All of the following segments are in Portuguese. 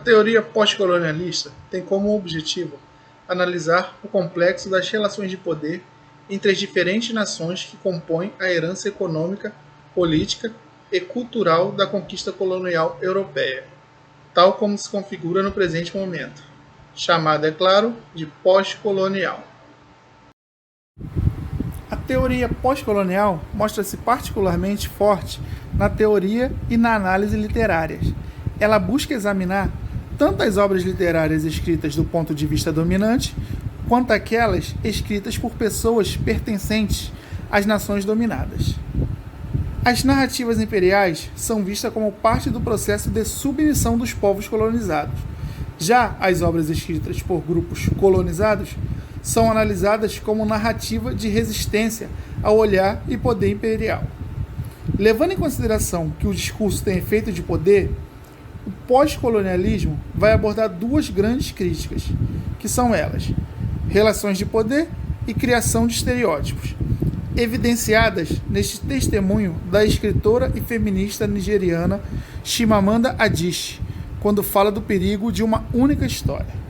teoria pós-colonialista tem como objetivo analisar o complexo das relações de poder entre as diferentes nações que compõem a herança econômica, política e cultural da conquista colonial europeia, tal como se configura no presente momento, chamada, é claro, de pós-colonial. A teoria pós-colonial mostra-se particularmente forte na teoria e na análise literárias. Ela busca examinar tanto as obras literárias escritas do ponto de vista dominante, quanto aquelas escritas por pessoas pertencentes às nações dominadas. As narrativas imperiais são vistas como parte do processo de submissão dos povos colonizados. Já as obras escritas por grupos colonizados são analisadas como narrativa de resistência ao olhar e poder imperial. Levando em consideração que o discurso tem efeito de poder, o pós-colonialismo vai abordar duas grandes críticas, que são elas: relações de poder e criação de estereótipos, evidenciadas neste testemunho da escritora e feminista nigeriana Chimamanda Adichie, quando fala do perigo de uma única história.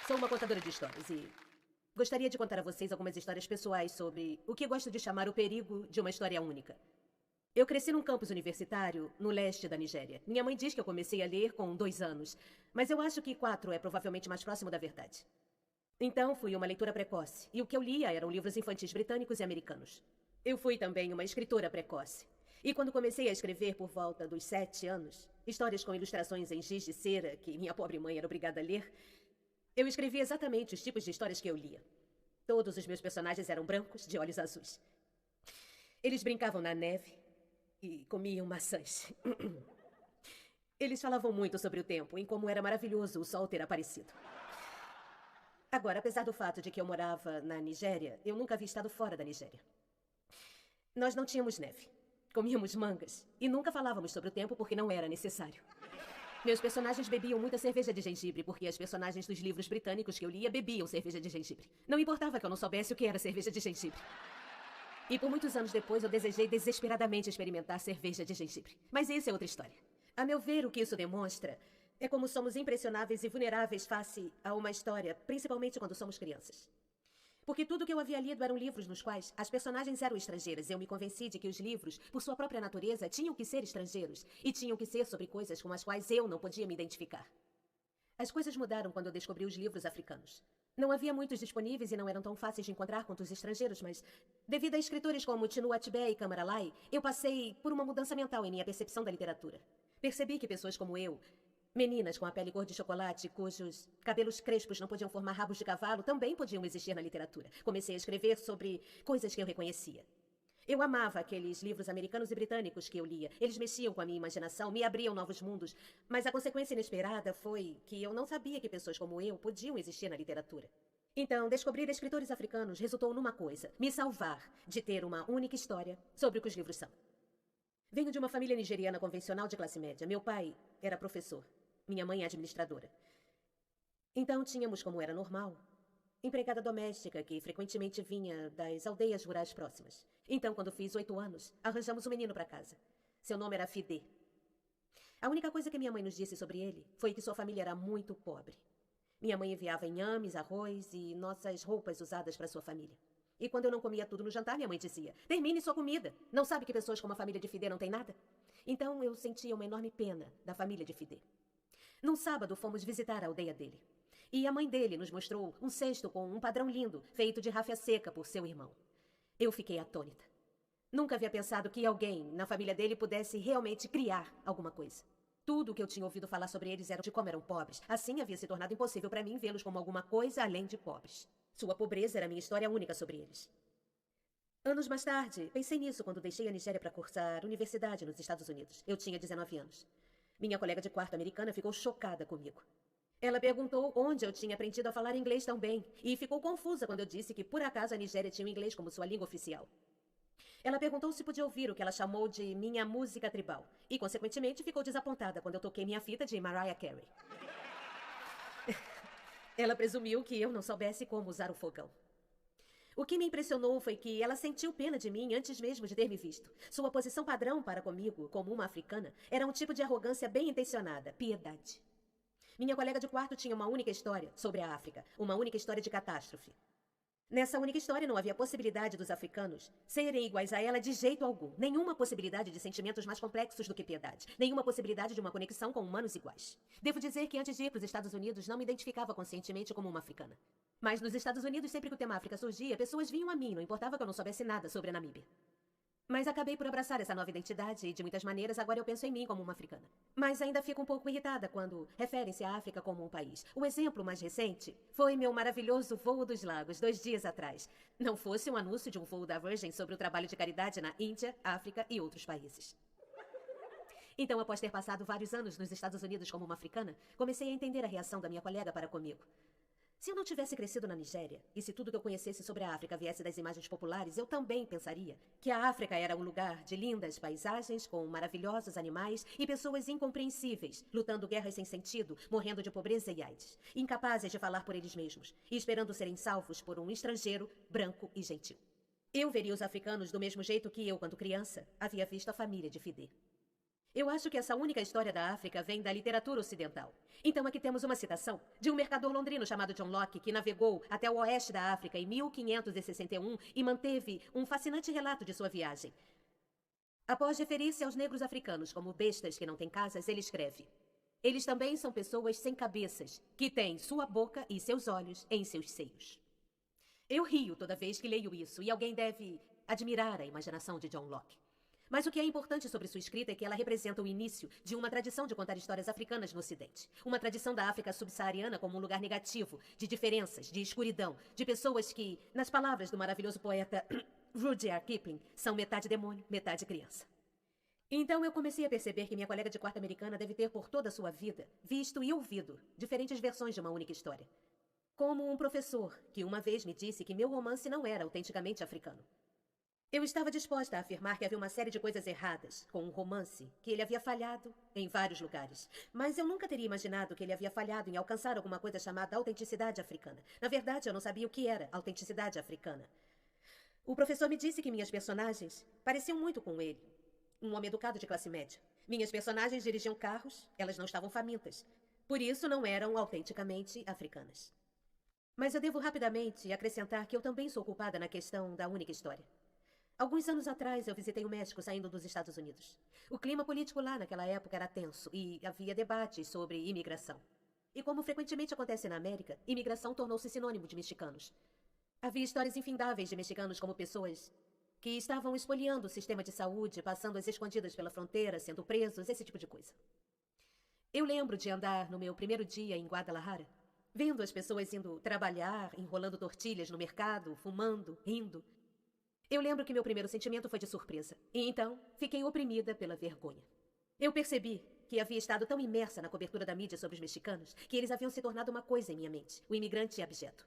Sou uma contadora de histórias e gostaria de contar a vocês algumas histórias pessoais sobre o que gosto de chamar o perigo de uma história única. Eu cresci num campus universitário no leste da Nigéria. Minha mãe diz que eu comecei a ler com 2 anos, mas eu acho que 4 é provavelmente mais próximo da verdade. Então, fui uma leitora precoce, e o que eu lia eram livros infantis britânicos e americanos. Eu fui também uma escritora precoce. E quando comecei a escrever por volta dos 7 anos, histórias com ilustrações em giz de cera, que minha pobre mãe era obrigada a ler, eu escrevi exatamente os tipos de histórias que eu lia. Todos os meus personagens eram brancos, de olhos azuis. Eles brincavam na neve e comiam maçãs. Eles falavam muito sobre o tempo, em como era maravilhoso o sol ter aparecido. Agora, apesar do fato de que eu morava na Nigéria, eu nunca havia estado fora da Nigéria. Nós não tínhamos neve, comíamos mangas e nunca falávamos sobre o tempo porque não era necessário. Meus personagens bebiam muita cerveja de gengibre, porque as personagens dos livros britânicos que eu lia bebiam cerveja de gengibre. Não importava que eu não soubesse o que era cerveja de gengibre. E por muitos anos depois, eu desejei desesperadamente experimentar cerveja de gengibre. Mas isso é outra história. A meu ver, o que isso demonstra é como somos impressionáveis e vulneráveis face a uma história, principalmente quando somos crianças. Porque tudo que eu havia lido eram livros nos quais as personagens eram estrangeiras. Eu me convenci de que os livros, por sua própria natureza, tinham que ser estrangeiros. E tinham que ser sobre coisas com as quais eu não podia me identificar. As coisas mudaram quando eu descobri os livros africanos. Não havia muitos disponíveis e não eram tão fáceis de encontrar quanto os estrangeiros, mas devido a escritores como Chinua Achebe e Kamara Lai, eu passei por uma mudança mental em minha percepção da literatura. Percebi que pessoas como eu, meninas com a pele cor de chocolate, cujos cabelos crespos não podiam formar rabos de cavalo, também podiam existir na literatura. Comecei a escrever sobre coisas que eu reconhecia. Eu amava aqueles livros americanos e britânicos que eu lia. Eles mexiam com a minha imaginação, me abriam novos mundos. Mas a consequência inesperada foi que eu não sabia que pessoas como eu podiam existir na literatura. Então, descobrir escritores africanos resultou numa coisa: me salvar de ter uma única história sobre o que os livros são. Venho de uma família nigeriana convencional de classe média. Meu pai era professor. Minha mãe é administradora. Então tínhamos, como era normal, empregada doméstica que frequentemente vinha das aldeias rurais próximas. Então, quando fiz 8 anos, arranjamos um menino para casa. Seu nome era Fidê. A única coisa que minha mãe nos disse sobre ele foi que sua família era muito pobre. Minha mãe enviava inhames, arroz e nossas roupas usadas para sua família. E quando eu não comia tudo no jantar, minha mãe dizia: termine sua comida. Não sabe que pessoas como a família de Fidê não têm nada? Então eu sentia uma enorme pena da família de Fidê. Num sábado, fomos visitar a aldeia dele. E a mãe dele nos mostrou um cesto com um padrão lindo, feito de ráfia seca por seu irmão. Eu fiquei atônita. Nunca havia pensado que alguém na família dele pudesse realmente criar alguma coisa. Tudo o que eu tinha ouvido falar sobre eles era de como eram pobres. Assim havia se tornado impossível para mim vê-los como alguma coisa além de pobres. Sua pobreza era minha história única sobre eles. Anos mais tarde, pensei nisso quando deixei a Nigéria para cursar universidade nos Estados Unidos. Eu tinha 19 anos. Minha colega de quarto americana ficou chocada comigo. Ela perguntou onde eu tinha aprendido a falar inglês tão bem e ficou confusa quando eu disse que, por acaso, a Nigéria tinha o inglês como sua língua oficial. Ela perguntou se podia ouvir o que ela chamou de minha música tribal e, consequentemente, ficou desapontada quando eu toquei minha fita de Mariah Carey. Ela presumiu que eu não soubesse como usar o fogão. O que me impressionou foi que ela sentiu pena de mim antes mesmo de ter me visto. Sua posição padrão para comigo, como uma africana, era um tipo de arrogância bem intencionada, piedade. Minha colega de quarto tinha uma única história sobre a África, uma única história de catástrofe. Nessa única história não havia possibilidade dos africanos serem iguais a ela de jeito algum. Nenhuma possibilidade de sentimentos mais complexos do que piedade. Nenhuma possibilidade de uma conexão com humanos iguais. Devo dizer que antes de ir para os Estados Unidos não me identificava conscientemente como uma africana. Mas nos Estados Unidos, sempre que o tema África surgia, pessoas vinham a mim, não importava que eu não soubesse nada sobre a Namíbia. Mas acabei por abraçar essa nova identidade e, de muitas maneiras, agora eu penso em mim como uma africana. Mas ainda fico um pouco irritada quando referem-se à África como um país. O exemplo mais recente foi meu maravilhoso voo dos lagos, 2 dias atrás. Não fosse um anúncio de um voo da Virgin sobre o trabalho de caridade na Índia, África e outros países. Então, após ter passado vários anos nos Estados Unidos como uma africana, comecei a entender a reação da minha colega para comigo. Se eu não tivesse crescido na Nigéria, e se tudo que eu conhecesse sobre a África viesse das imagens populares, eu também pensaria que a África era um lugar de lindas paisagens, com maravilhosos animais e pessoas incompreensíveis, lutando guerras sem sentido, morrendo de pobreza e AIDS, incapazes de falar por eles mesmos, e esperando serem salvos por um estrangeiro, branco e gentil. Eu veria os africanos do mesmo jeito que eu, quando criança, havia visto a família de Fidé. Eu acho que essa única história da África vem da literatura ocidental. Então aqui temos uma citação de um mercador londrino chamado John Locke, que navegou até o oeste da África em 1561 e manteve um fascinante relato de sua viagem. Após referir-se aos negros africanos como bestas que não têm casas, ele escreve: eles também são pessoas sem cabeças, que têm sua boca e seus olhos em seus seios. Eu rio toda vez que leio isso, e alguém deve admirar a imaginação de John Locke. Mas o que é importante sobre sua escrita é que ela representa o início de uma tradição de contar histórias africanas no Ocidente. Uma tradição da África subsaariana como um lugar negativo, de diferenças, de escuridão, de pessoas que, nas palavras do maravilhoso poeta Rudyard Kipling, são metade demônio, metade criança. Então eu comecei a perceber que minha colega de quarto americana deve ter por toda a sua vida visto e ouvido diferentes versões de uma única história. Como um professor que uma vez me disse que meu romance não era autenticamente africano. Eu estava disposta a afirmar que havia uma série de coisas erradas com um romance, que ele havia falhado em vários lugares. Mas eu nunca teria imaginado que ele havia falhado em alcançar alguma coisa chamada autenticidade africana. Na verdade, eu não sabia o que era autenticidade africana. O professor me disse que minhas personagens pareciam muito com ele, um homem educado de classe média. Minhas personagens dirigiam carros, elas não estavam famintas. Por isso, não eram autenticamente africanas. Mas eu devo rapidamente acrescentar que eu também sou culpada na questão da única história. Alguns anos atrás, eu visitei o México saindo dos Estados Unidos. O clima político lá naquela época era tenso e havia debates sobre imigração. E como frequentemente acontece na América, imigração tornou-se sinônimo de mexicanos. Havia histórias infindáveis de mexicanos como pessoas que estavam espoliando o sistema de saúde, passando as escondidas pela fronteira, sendo presos, esse tipo de coisa. Eu lembro de andar no meu primeiro dia em Guadalajara, vendo as pessoas indo trabalhar, enrolando tortilhas no mercado, fumando, rindo. Eu lembro que meu primeiro sentimento foi de surpresa. E então, fiquei oprimida pela vergonha. Eu percebi que havia estado tão imersa na cobertura da mídia sobre os mexicanos que eles haviam se tornado uma coisa em minha mente, o imigrante abjeto.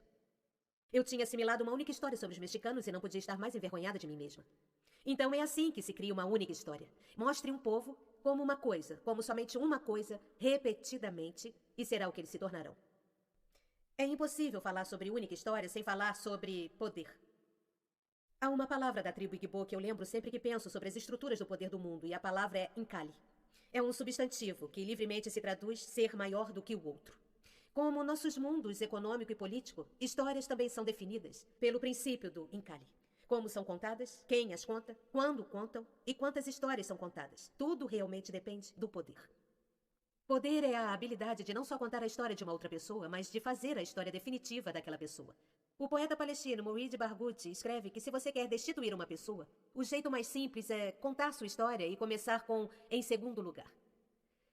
Eu tinha assimilado uma única história sobre os mexicanos e não podia estar mais envergonhada de mim mesma. Então é assim que se cria uma única história. Mostre um povo como uma coisa, como somente uma coisa, repetidamente, e será o que eles se tornarão. É impossível falar sobre única história sem falar sobre poder. Há uma palavra da tribo Igbo que eu lembro sempre que penso sobre as estruturas do poder do mundo, e a palavra é Nkali. É um substantivo que livremente se traduz ser maior do que o outro. Como nossos mundos econômico e político, histórias também são definidas pelo princípio do Nkali. Como são contadas, quem as conta, quando contam e quantas histórias são contadas. Tudo realmente depende do poder. Poder é a habilidade de não só contar a história de uma outra pessoa, mas de fazer a história definitiva daquela pessoa. O poeta palestino Mourid Barghouti escreve que se você quer destituir uma pessoa, o jeito mais simples é contar sua história e começar com "em segundo lugar".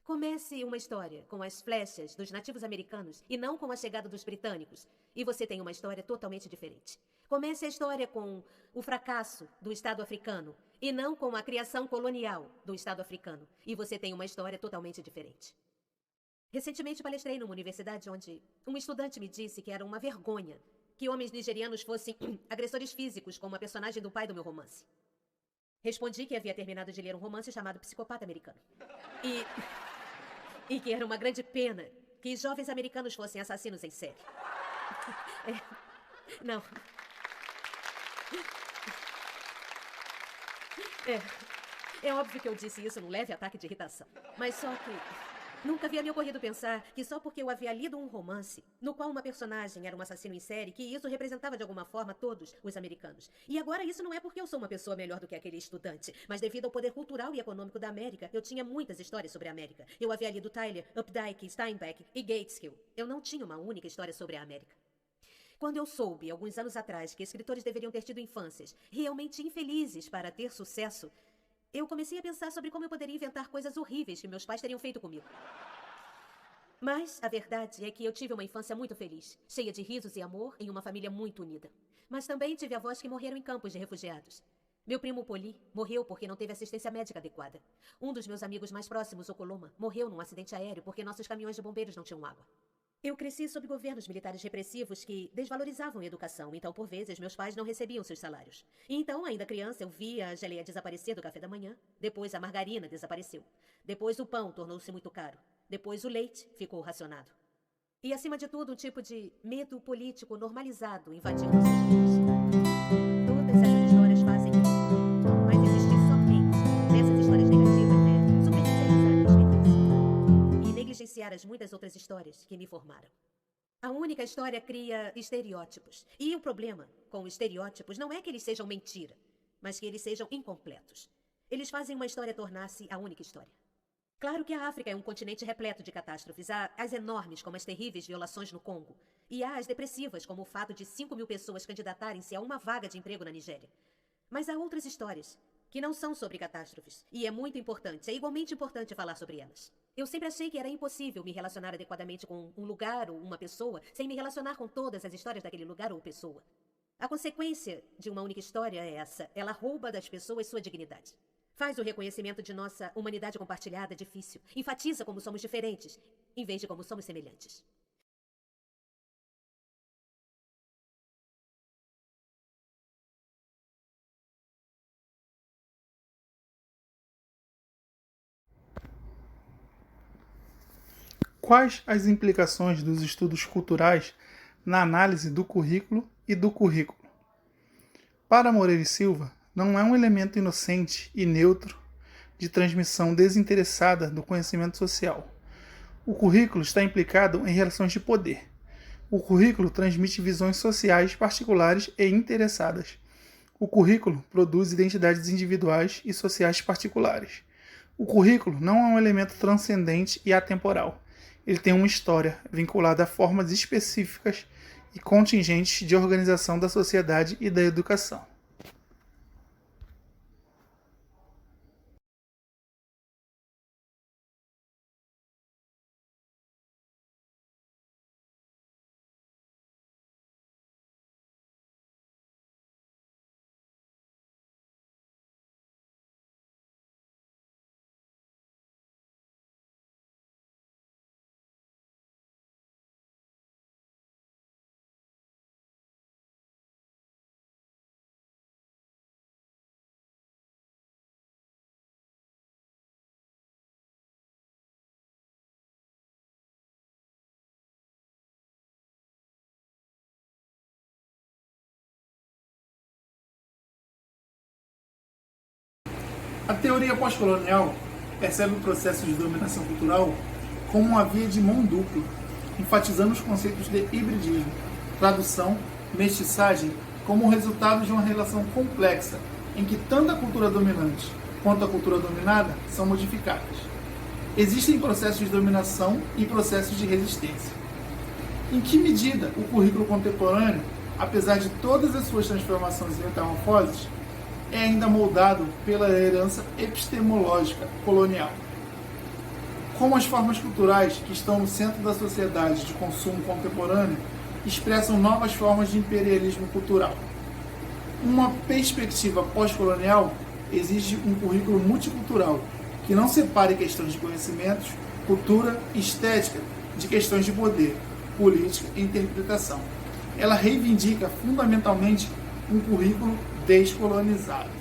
Comece uma história com as flechas dos nativos americanos e não com a chegada dos britânicos, e você tem uma história totalmente diferente. Comece a história com o fracasso do Estado africano e não com a criação colonial do Estado africano, e você tem uma história totalmente diferente. Recentemente palestrei numa universidade onde um estudante me disse que era uma vergonha que homens nigerianos fossem agressores físicos como a personagem do pai do meu romance. Respondi que havia terminado de ler um romance chamado Psicopata Americano. E que era uma grande pena que jovens americanos fossem assassinos em série. Não. É óbvio que eu disse isso num leve ataque de irritação. Mas só que nunca havia me ocorrido pensar que só porque eu havia lido um romance no qual uma personagem era um assassino em série, que isso representava de alguma forma todos os americanos. E agora isso não é porque eu sou uma pessoa melhor do que aquele estudante, mas devido ao poder cultural e econômico da América, eu tinha muitas histórias sobre a América. Eu havia lido Tyler, Updike, Steinbeck e Gateskill. Eu não tinha uma única história sobre a América. Quando eu soube, alguns anos atrás, que escritores deveriam ter tido infâncias realmente infelizes para ter sucesso, eu comecei a pensar sobre como eu poderia inventar coisas horríveis que meus pais teriam feito comigo. Mas a verdade é que eu tive uma infância muito feliz, cheia de risos e amor, em uma família muito unida. Mas também tive avós que morreram em campos de refugiados. Meu primo Poli morreu porque não teve assistência médica adequada. Um dos meus amigos mais próximos, o Coloma, morreu num acidente aéreo porque nossos caminhões de bombeiros não tinham água. Eu cresci sob governos militares repressivos que desvalorizavam a educação, então, por vezes, meus pais não recebiam seus salários. E então, ainda criança, eu via a geleia desaparecer do café da manhã, depois a margarina desapareceu, depois o pão tornou-se muito caro, depois o leite ficou racionado. E, acima de tudo, um tipo de medo político normalizado invadiu nossos dias. Todas essas histórias fazem isso, mas existir somente nessas histórias negativas é superficializar minha experiência e negligenciar as muitas outras histórias que me formaram. A única história cria estereótipos. E o problema com estereótipos não é que eles sejam mentira, mas que eles sejam incompletos. Eles fazem uma história tornar-se a única história. Claro que a África é um continente repleto de catástrofes. Há as enormes, como as terríveis violações no Congo. E há as depressivas, como o fato de 5.000 pessoas candidatarem-se a uma vaga de emprego na Nigéria. Mas há outras histórias que não são sobre catástrofes. E é muito importante, é igualmente importante falar sobre elas. Eu sempre achei que era impossível me relacionar adequadamente com um lugar ou uma pessoa sem me relacionar com todas as histórias daquele lugar ou pessoa. A consequência de uma única história é essa. Ela rouba das pessoas sua dignidade. Faz o reconhecimento de nossa humanidade compartilhada difícil. Enfatiza como somos diferentes, em vez de como somos semelhantes. Quais as implicações dos estudos culturais na análise do currículo e do currículo? Para Moreira e Silva, não é um elemento inocente e neutro de transmissão desinteressada do conhecimento social. O currículo está implicado em relações de poder. O currículo transmite visões sociais particulares e interessadas. O currículo produz identidades individuais e sociais particulares. O currículo não é um elemento transcendente e atemporal. Ele tem uma história vinculada a formas específicas e contingentes de organização da sociedade e da educação. A teoria pós-colonial percebe o processo de dominação cultural como uma via de mão dupla, enfatizando os conceitos de hibridismo, tradução, mestiçagem como resultado de uma relação complexa em que tanto a cultura dominante quanto a cultura dominada são modificadas. Existem processos de dominação e processos de resistência. Em que medida o currículo contemporâneo, apesar de todas as suas transformações e metamorfoses, é ainda moldado pela herança epistemológica colonial? Como as formas culturais que estão no centro da sociedade de consumo contemporâneo expressam novas formas de imperialismo cultural? Uma perspectiva pós-colonial exige um currículo multicultural que não separe questões de conhecimentos, cultura e estética de questões de poder, política e interpretação. Ela reivindica fundamentalmente um currículo descolonizado.